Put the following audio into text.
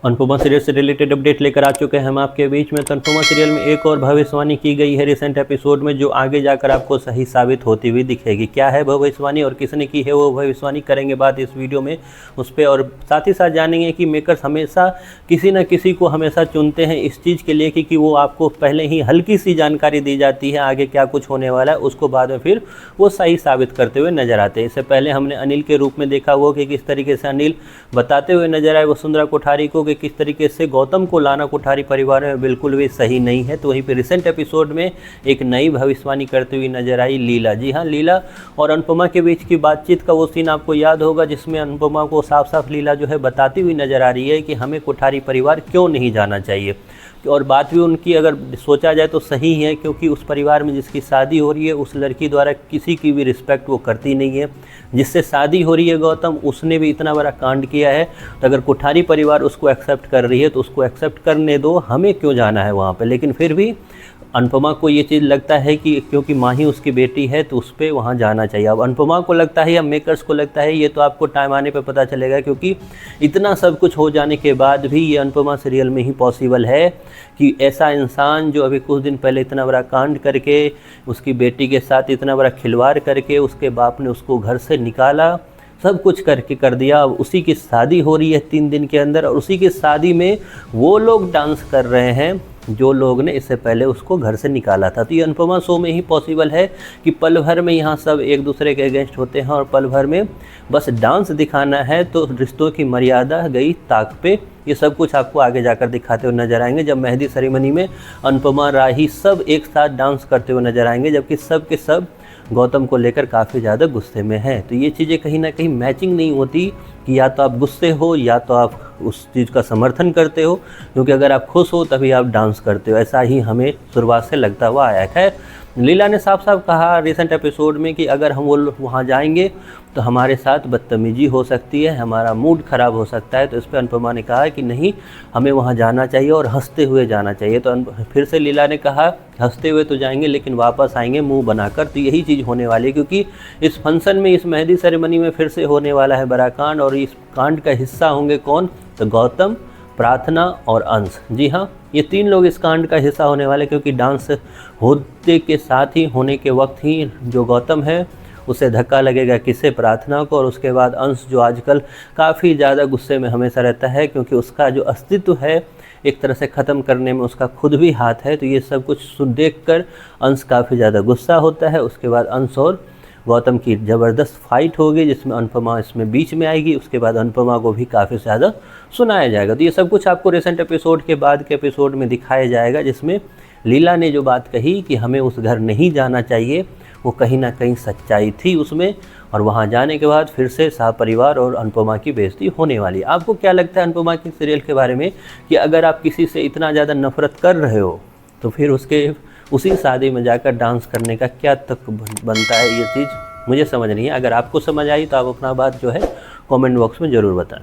Anupama serial से related update लेकर आ चुके हैं हम आपके बीच में। तो अनुपमा सीरियल में एक और भविष्यवाणी की गई है रिसेंट एपिसोड में, जो आगे जाकर आपको सही साबित होती हुई दिखेगी। क्या है भविष्यवाणी और किसने की है वो भविष्यवाणी, करेंगे बात इस वीडियो में उस पर। और साथ ही साथ जानेंगे कि मेकर्स हमेशा किसी न किसी को हमेशा चुनते हैं इस चीज़ के लिए कि वो आपको पहले ही हल्की सी जानकारी दी जाती है आगे क्या कुछ होने वाला है, उसको बाद में फिर वो सही साबित करते हुए नजर आते हैं। इससे पहले हमने अनिल के रूप में देखा वो कि किस तरीके से अनिल बताते हुए नजर आए वसुंधरा कोठारी को कि किस तरीके से गौतम को लाना कोठारी परिवार में बिल्कुल भी सही नहीं है। तो वहीं पे रिसेंट एपिसोड में एक नई भविष्यवाणी करते हुई नजर आई लीला। जी हाँ, लीला और अनुपमा के बीच की बातचीत का वो सीन आपको याद होगा जिसमें अनुपमा को साफ साफ लीला जो है बताती हुई नजर आ रही है कि हमें कोठारी परिवार क्यों नहीं जाना चाहिए। और बात भी उनकी अगर सोचा जाए तो सही है, क्योंकि उस परिवार में जिसकी शादी हो रही है उस लड़की द्वारा किसी की भी रिस्पेक्ट वो करती नहीं है। जिससे शादी हो रही है गौतम, उसने भी इतना बड़ा कांड किया है, तो अगर कोठारी परिवार उसको एक्सेप्ट कर रही है तो उसको एक्सेप्ट करने दो, हमें क्यों जाना है वहाँ पे। लेकिन फिर भी अनुपमा को ये चीज़ लगता है कि क्योंकि माँ ही उसकी बेटी है तो उस पर वहाँ जाना चाहिए। अब अनुपमा को लगता है या मेकर्स को लगता है, ये तो आपको टाइम आने पे पता चलेगा, क्योंकि इतना सब कुछ हो जाने के बाद भी ये अनुपमा सीरियल में ही पॉसिबल है कि ऐसा इंसान जो अभी कुछ दिन पहले इतना बड़ा कांड करके उसकी बेटी के साथ इतना बड़ा खिलवाड़ करके उसके बाप ने उसको घर से निकाला, सब कुछ करके कर दिया। अब उसी की शादी हो रही है 3 दिन के अंदर, और उसी की शादी में वो लोग डांस कर रहे हैं जो लोग ने इससे पहले उसको घर से निकाला था। तो ये अनुपमा शो में ही पॉसिबल है कि पल भर में यहाँ सब एक दूसरे के अगेंस्ट होते हैं और पल भर में बस डांस दिखाना है तो रिश्तों की मर्यादा गई ताक पे। ये सब कुछ आपको आगे जाकर दिखाते हुए नजर आएंगे जब मेहंदी सेरेमनी में अनुपमा राही सब एक साथ डांस करते हुए नजर आएंगे, जबकि सब के सब गौतम को लेकर काफ़ी ज़्यादा गुस्से में हैं। तो ये चीज़ें कहीं ना कहीं मैचिंग नहीं होती कि या तो आप गुस्से हो या तो आप उस चीज़ का समर्थन करते हो, क्योंकि अगर आप खुश हो तभी आप डांस करते हो। ऐसा ही हमें शुरुआत से लगता हुआ आया। खैर, लीला ने साफ साफ कहा रिसेंट एपिसोड में कि अगर हम वो वहाँ जाएंगे तो हमारे साथ बदतमीजी हो सकती है, हमारा मूड ख़राब हो सकता है। तो इस पर अनुपमा ने कहा कि नहीं, हमें वहाँ जाना चाहिए और हंसते हुए जाना चाहिए। तो फिर से लीला ने कहा हंसते हुए तो जाएंगे लेकिन वापस आएंगे मुंह बनाकर। तो यही चीज़ होने वाली है, क्योंकि इस फंक्शन में, इस मेहंदी सेरेमनी में फिर से होने वाला है बड़ा कांड, और इस कांड का हिस्सा होंगे कौन? तो गौतम, प्रार्थना और अंश। जी हाँ, ये 3 लोग इस कांड का हिस्सा होने वाले, क्योंकि डांस होते के साथ ही, होने के वक्त ही जो गौतम है उसे धक्का लगेगा, किसे? प्रार्थना को। और उसके बाद अंश जो आजकल काफ़ी ज़्यादा गुस्से में हमेशा रहता है, क्योंकि उसका जो अस्तित्व है एक तरह से ख़त्म करने में उसका खुद भी हाथ है। तो ये सब कुछ देख कर अंश काफ़ी ज़्यादा गुस्सा होता है। उसके बाद अंश और गौतम की ज़बरदस्त फाइट होगी जिसमें अनुपमा इसमें बीच में आएगी। उसके बाद अनुपमा को भी काफ़ी ज़्यादा सुनाया जाएगा। तो ये सब कुछ आपको रिसेंट एपिसोड के बाद के एपिसोड में दिखाया जाएगा, जिसमें लीला ने जो बात कही कि हमें उस घर नहीं जाना चाहिए, वो कहीं ना कहीं सच्चाई थी उसमें। और वहाँ जाने के बाद फिर से सहपरिवार और अनुपमा की बेइज्जती होने वाली है। आपको क्या लगता है अनुपमा की सीरियल के बारे में, कि अगर आप किसी से इतना ज़्यादा नफरत कर रहे हो तो फिर उसी शादी में जाकर डांस करने का क्या तक बनता है? ये चीज़ मुझे समझ नहीं है। अगर आपको समझ आई तो आप अपना बात जो है कमेंट बॉक्स में ज़रूर बताएं।